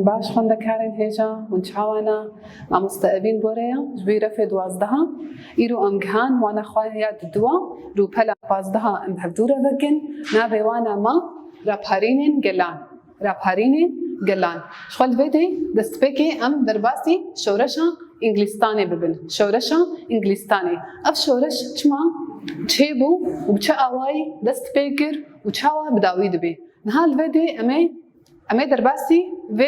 باش خونده کارین هجا و چاوانا ما مستقبین بوریا جبی رفت وازدها ایرو امگهان وانا خواهیات دوا رو پلا وازدها ام هفدوره وگن نابه وانا ما رپارینین گلان شغل ویدی دست بکی ام درباسی شورشا انگلیستانی ببین شورشا انگلیستانی اف شورش چما چه بو و بچه آوایی دست بکر و چاوا بداوی دبی نهال ویدی امی درباسی و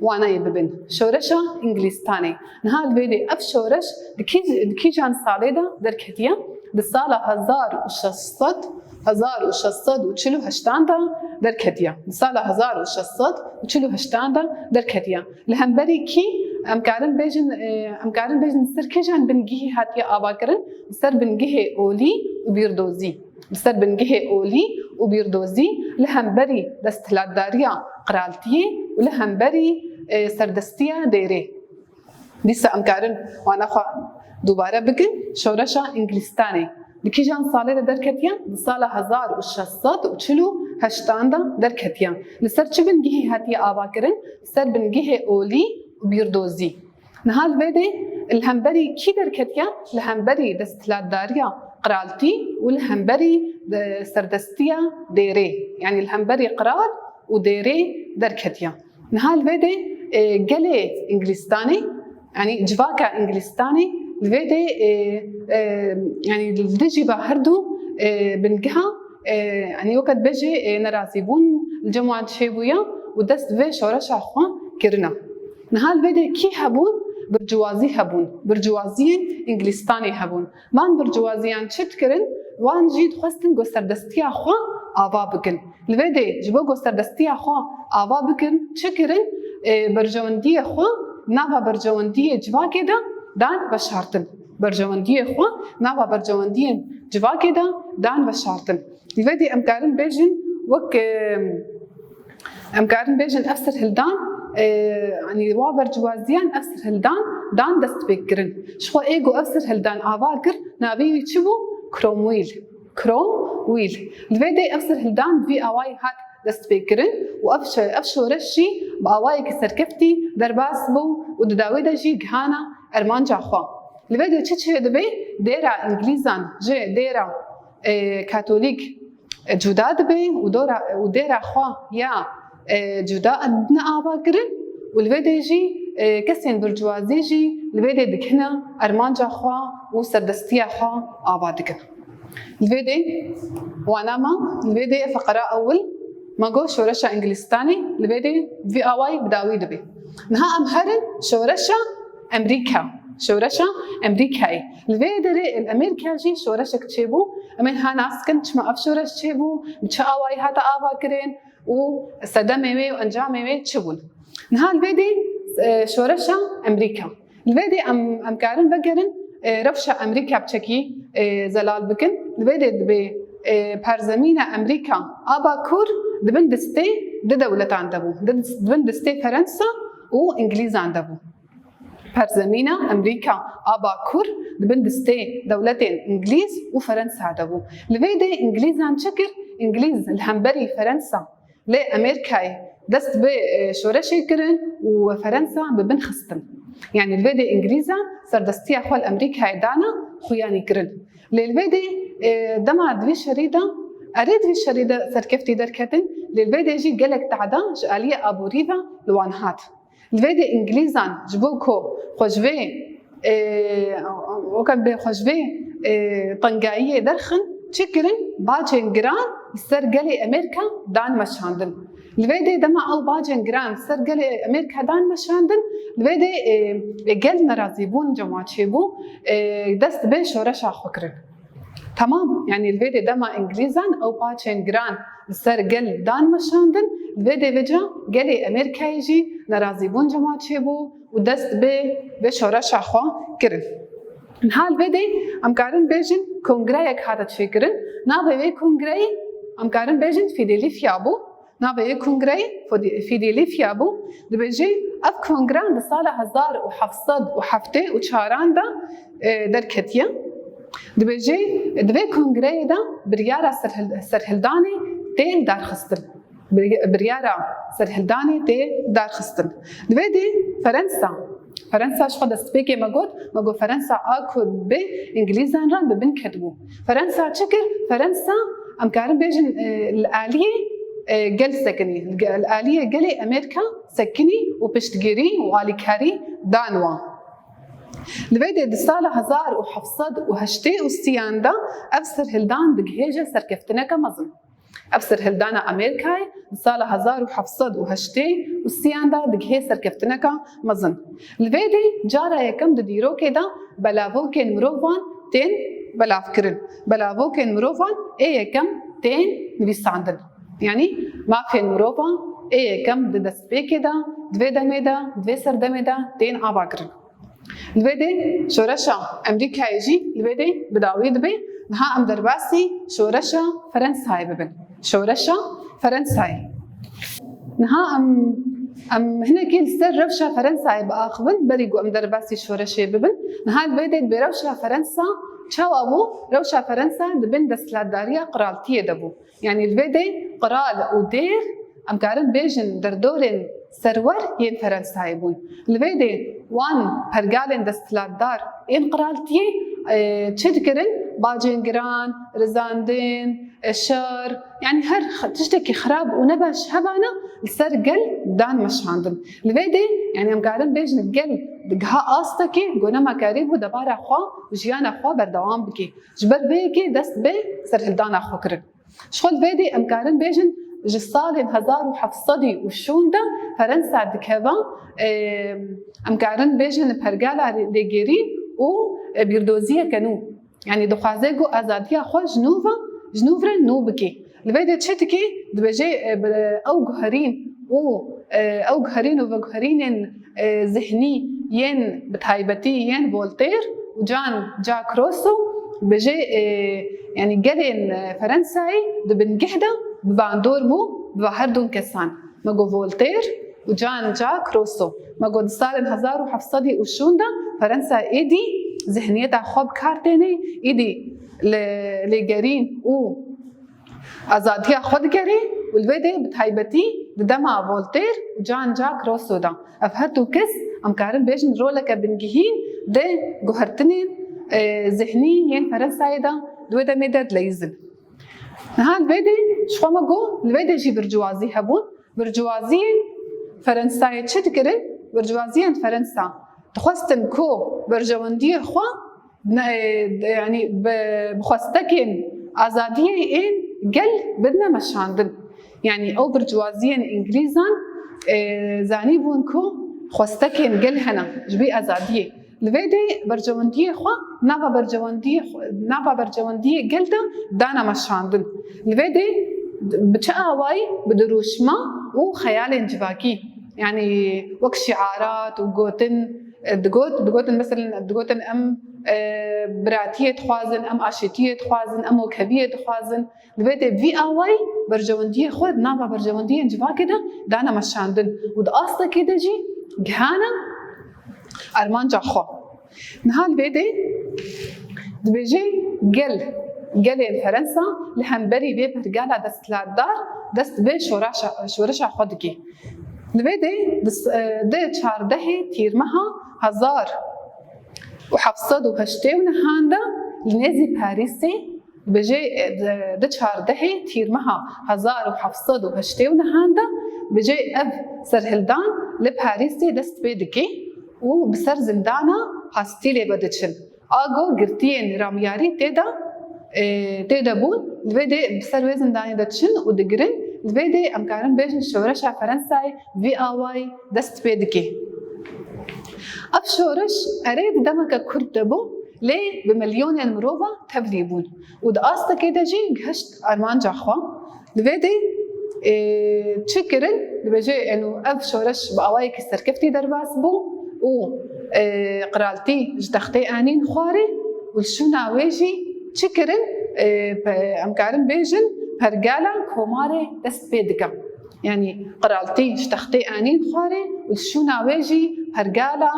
وانای ببین شورشا انگلیستانی نهال ویدی اف شورش دکی جان ساله دا در کتیا بسال 1648 دا در کتیا بسال 1648 دا در کتیا لهمبری کی امکارن بیجن سر کجان بنگیه هاتیا آوا کرن سر بنگیه اولی و بیردوزی لهمبری دستلاتداریا قرالتیه و لهمبری سردستیا دیره دیسا امکارن وانا خوا دوباره بگن شورشا انگلیستانی دکی جان ساله در کتیا سال 1648 در کتیا لسر چه بنگیه هاتیا آوا کرن سر بنگیه اولی و بیردوزی نهال ویده الهمبری کی در کتیا لهمبری دستلاتداریا قرالتي والهمبري سردستيا ديري يعني الهمبري قرال وديري دركتيا نهال فيدي قلي انجلستاني يعني جواكا انجلستاني الفيدي يعني الدجي باهردو بنقها يعني وقت بيجي نرازيبون الجماعة شيبويا ودست في شورش اخوان كرنا نهال فيدي كي هبون برجوازيين انجلستاني هبون وان برجوازيان شت كرن وان جيد خواستن گو سردستی اخوا آوا بکن الویده جبو گو سردستی اخوا آوا بکن چه کرن برجواندی اخوا ناوا برجواندی جواکی دا دان بشارتن برجواندی اخوا ناوا برجواندی جواکی دا دان بشارتن الویده امکارن بیجن افسر هلدان يعني وابر جوازيان أفسر هلدان دان دست بكرن شو إيجو أفسر هلدان آواجر نبي يشبو كروم ويل الفيدي أفسر هلدان في أواي هات دست بكرن وأفشو رشي بأواي كسر كفتي درباس بو ودداوي دجي جهانا أرمان جاخوا الفيدي تشي دبي ديرا إنجليزان جي ديرا كاثوليك جداد بي وديرا خوا يا جدا أدنى آباكرن والفيدي يجي كسين برجوازي يجي الفيدي دكنا أرمانجا خوا وسردستيا خوا آبادكن الفيدي وانا ما الفيدي فقرة أول ما جو شورشا إنجلستاني الفيدي في أواي بداوي دبي نها أمهرن شورشا أمريكاي الفيدي الأمريكا جي شورشا كتشيبو أمين ها ناسكن تشما أفشورش تشيبو بتشا أواي هاتا آباكرن وصدمه وانجامه تشبون نهال الفيدي شورشا امريكا الفيدي ام كارن بقرن رفشا امريكا بشكي زلال بكن الفيدي دبي بارزمينا امريكا ابا كور دبن دستي دولة عندبو دبن دستي فرنسا وانجليز عندبو بارزمينا امريكا ابا كور دبن دستي دولتين انجليز وفرنسا عندبو الفيدي انجليز عن شكر انجليز الهمبري فرنسا لا أمريكاي دست بشورشي كرن وفرنسا ببن خستن يعني الفيدي إنجليزا سردستي أخوة الأمريكاي دانا خوياني كرن للفيدي دمع دوي شريدة أريد في الشريدة سركفتي دركتن للفيدي يجي قلق تعدا جالية أبو ريفا لوانهات الفيدي إنجليزان جبوكو خوشوي وكان بخوشوي طنقائية درخن تشكرن باجن جران سر قلي أمريكا دان مشاندن الفيدي دما أو باجن جران سر قلي أمريكا دان مشاندن الفيدي قل نرازيبون جماعة شيبو دست بيش ورشا خكرن تمام يعني الفيدي دما إنجليزان أو باجن جران سر قل دان مشاندن الفيدي بيجا قلي أمريكا يجي نرازيبون جماعة شيبو ودست بيش ورشا خكرن نهال الفيدي أم كارن بيجن كونغرايك هذا تفكرن نابي كونغراي أم كارن بيجن فيديليفيا بو نابي كونغراي فيديليفيا بو دبيجي أف كونغران دصالة 1707 وشاران دا دركتيا دبي كونغراي دا بريارة سرهلداني تيل دار خستل بريارة سر هلداني تي دار خستن لبيدي فرنسا شو دست بيكي ماجود فرنسا اكل بانجليزان ران ببن كتبو فرنسا تشكر فرنسا ام كارن بيجن الاليه قل سكني الاليه قلي امريكا سكني وبشتجري والي كاري دانوا لبيدي دسالة هزار وحفصد وهشتي وستياندا أبصر هلدان دقهيجة سركفتنا كمزن أبصر هلدانا أمريكاي دسالة هزار وحفصد وهشتي وستياندا دقهي سركفتنا كمزن لبيدي جارة يكم دديرو كده بلاغو كين مروفان تين بلاف كرن بلاغو كين مروفان ايه يكم تين نبيس عندن يعني ما فين مروفان ايه يكم ددسبي كده دوي دميدا دوي سردميدا تين آباكرن البيدي شورشا أمريكا يجي البيدي بداويد بي نها أم درباسي شورشا فرنساي ببن شورشا فرنساي نها أم هنا كيل سر رفشا فرنساي بآخبن بريقو أم درباسي شورشا ببن نها البيدي بروشا فرنسا شاو أبو روشا فرنسا دبن دسلاداريا قرالتية دبو يعني البيدي قرال ودير أم كارن بيجن دردورين سرور ين فرنساي بون البيدي وان هرقالن دستلادار ين قرالتي تشدكرن باجنجران رزاندين الشر يعني هر تشتكي خراب ونبش هبانا السرقل دان مش عندن البيدي يعني ام قاعدين بيجن القل دقها استكي قونا ما كاريبو دبارا خوا وجيانا خوا بردوام بكي جبر بيكي دست بي سر هلدان اخو كرن شغل بيدي ام قاعدين بيجن جصالين هزار وحفصدي وشوندا فرنسا دكهبا ام قاعدين بيجن بهرقالا ليجيرين و بيردوزيه كانو يعني دخازيغو ازاديا خو جنوفرن نوبكي البيدي تشتكي دبجي او جهرين او جهرين وجهرين ذهني ين بتهايبتي ين فولتير وجان جاك روسو بجي يعني قالين فرنساي دبنجحدا بباندور بو بهردون كسان ماجو فولتير وجان جاك روسو ماجو دسالن هزار وحفصدي وشوندا فرنسا ايدي ذهنيتها خوب كارتيني ايدي لجارين و ازاديا خود جاري والبيدي بتهيبتي دما فولتير وجان جاك روسو دا افهرتو كس ام كارن بيجن رولك بنجهين ده جوهرتنين ذهني ين فرنسا دا دودا ميدد ليزن ها البيدي شو ما جو البيدي جي برجوازي هبون برجوازيين فرنساي تشتكرن برجوازيين فرنسا تخواستن كو برجواندي خوا يعني بخواستكن ازاديه ان قل بدنا مش عندن يعني او برجوازيين انجليزان زاني بون كو خواستكن قل هنا جبي ازاديه البيدي برجواندي خوا نابا برجواندي قلدا دانا مش عندن البيدي بتشقاواي بدروشما وخيال انجباكي يعني وك شعارات وقوتن دقوتن مثلا دقوتن ام براتيه خوازن ام اشيتيه خوازن ام وكبيه خوازن البيدي في اواي برجوانديه خود نابا برجوانديه انجبا كده دانا مش عندن وده اصلا كده جي جهانا ارمان جاخو نهال البيدي دبيجي قل فرنسا لهمبري بي برجالا دست لادار دست بي شورشا خودكي البيدي ده شهر دهي تيرمها هزار وحفصد وهشتي ونهاندا لنازي باريسي بيجي ده شهر دهي تيرمها هزار وحفصد وهشتي ونهاندا بيجي اب سرهلدان لباريسي دست بيدكي وبسر زندانا هاستيلي بدتشن اغو قرتين رامياري تيدا بون البيدي بسر وزن داني دتشن ودقرن البيدي ام كارن بيجن شورشا فرنساي في اواي دست بيدكي اب شورش اريد دمك كردبو ليه بمليون المروفا تبليبون ودقاستا كده جي هشت ارمان جاخوا البيدي تشكرن البيجي انه اب شورش باواي كسر كفتي درباس بو و قرالتي جدختي انين خواري والشونا ويجي تشكرن ام كارن بيجن هرقالا كوماري دست بيدكا يعني قرالتي جدختي انين خواري والشونا ويجي هرقالا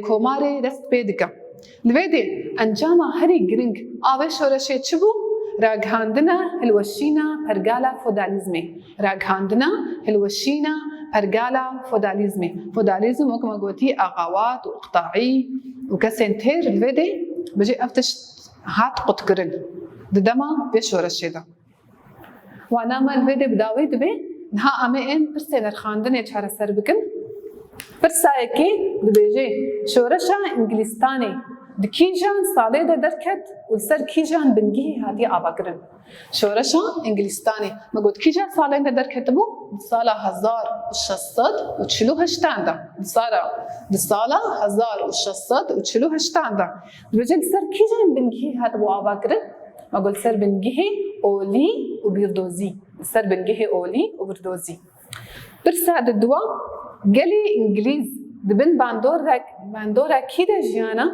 كوماري دست بيدكا البيدي انجاما هري جرينج اوي شورشي تشبو راگهاندنا هلوشینا پرگالا فودالیزمی. راگهاندنا هلوشینا پرگالا فودالیزمی. فودالیزم وكما قلتي اغاوات واقطاعي وكسن تير الفيدي بجي افتش هات قطقرن ددما بشورش ده. وانا ما الفيدي بداوي دبي نها امين برسين الخاندن يشار سر بكن برسايكي دبيجي شورشا انجلستاني دكيجان صالي دا دركت والسر كيجان بنجي هادي اباقرن شورشا انجلستاني ما قلت كيجان صالي دا دركت بو صالة 1600 وتشلوها شتاندا صالة 1600 وتشلوها شتاندا دبيجي السر كيجان بنجي هاد بو اباقرن ما قلت سر بنجي اولي وبيردوزي السر بنجي اولي وبيردوزي برساد الدوا قالي انجليز دبن باندورا كيدا جيانا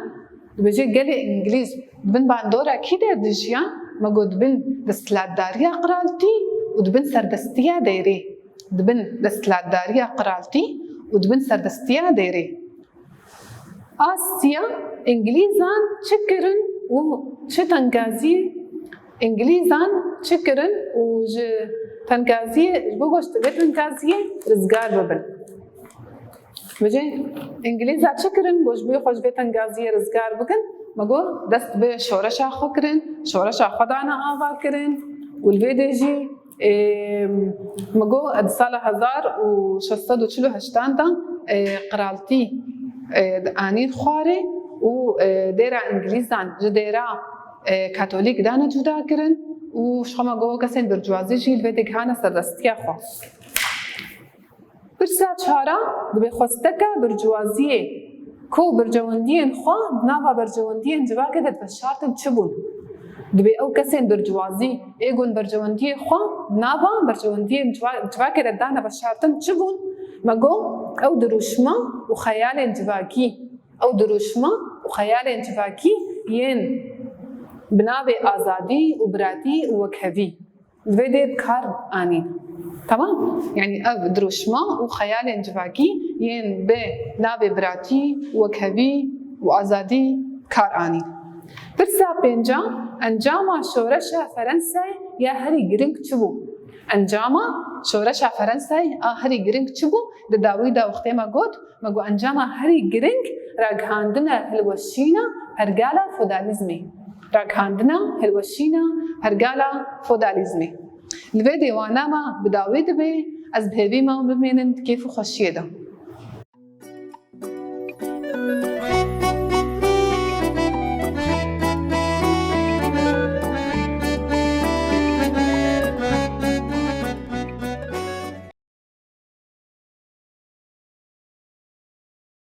بجي قالي انجليز دبن باندورا كيدا دجيان ما قد بن دستلاداريا قرالتي ودبن سردستيا دايري دبن دستلاداريا قرالتي ودبن سردستيا دايري آسيا انجليزان شكرن وشتنغازي انجليزان شكرن وج تنغازي بوغوش تنغازي رزقار ببن بجي انجليزا شكرن گوش بي خوش بي تنغازي رزقار بكن مگو دست به شورشا خو کرن شورشا خدانا آوا کرن والفيديجي مگو اد سال 1648 دا قرالتي آنين خواري و ديرا انجليزان جديرا كاثوليك دانا جدا کرن و شخما گو کسین برجوازي جي الفيديج هانا سردستيا خو برسا چارا دبي خوستكا برجوازيه كو برجواندين خوا نافا برجواندين جوا كده بشارتن چبون دبي او كسين برجوازي ايغون برجوانديه خوا نافا برجواندين جوا كده دانا بشارتن چبون مگو او دروشما وخيال جواكي او دروشما وخيال جواكي ين بنابي آزادي وبراتي ووكهفي الفيديو كار آنين تمام يعني أب دروشما وخيال انجباكي ين ب نابي براتي وكهبي وازادي كاراني برسا بينجا انجاما شورشا فرنسا يا هري جرينك تشبو انجاما شورشا فرنسا هري جرينك تشبو داويدا وقتي ما قلت ما قو انجاما هري جرينك راغهاندنا هلوشينا هرقالا فوداليزمي راغهاندنا هلوشينا هرقالا فوداليزمي الفيديو وانا ما بداوي دبي از بهبي ما بمينن كيف خشيده